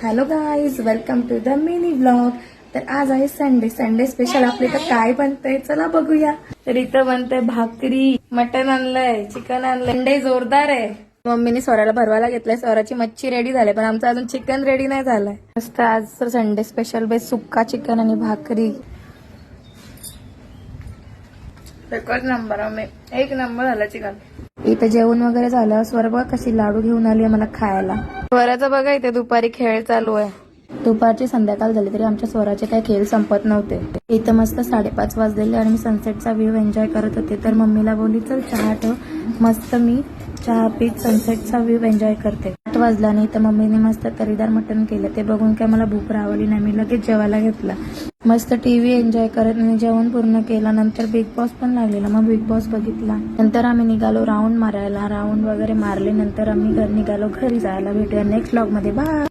Hello guys, welcome to the mini blog. तर आज आहे संडे स्पेशल. आपले तर काय बनतंय चला बघूया. तर इथं बनतंय भाकरी, मटन आणलंय, चिकन आणलंय. संडे जोरदार आहे. मम्मीने स्वराला भरवायला घेतलंय. स्वराची मच्छी रेडी झाली पण आमचं अजून चिकन रेडी नाही झालंय. मस्त आज तर संडे स्पेशल बेस सुक्का चिकन आणि भाकरी. एकच नंबर, एक नंबर झाला चिकन. इथे जेवण वगैरे झालं. स्वर बघ कशी लाडू घेऊन आली मला खायला. स्वराचं बघा इथे दुपारी खेळ चालू आहे. दुपारची संध्याकाळ झाली तरी आमच्या स्वराचे काही खेळ संपत नव्हते. इथं मस्त 5:30 वाजलेले आणि मी सनसेटचा व्ह्यू एन्जॉय करत होते. तर मम्मीला बोलली चल चहा ठेव. मस्त मी चहा पीत सनसेटचा व्ह्यू एन्जॉय करते. 8 वाजला आणि इथं मम्मीने मस्त तरीदार मटण केलं. ते बघून काय मला भूक रावली नाही. मी लगेच जेवायला घेतला. मस्त टीव्ही एन्जॉय करत मी जेवण पूर्ण केलं. नंतर बिग बॉस पण लागलेला. मग बिग बॉस बघितला. नंतर आम्ही निघालो राऊंड मारायला. राऊंड वगैरे मारले. नंतर आम्ही निघालो घरी जायला. भेटूया नेक्स्ट व्लॉग मध्ये. बाय.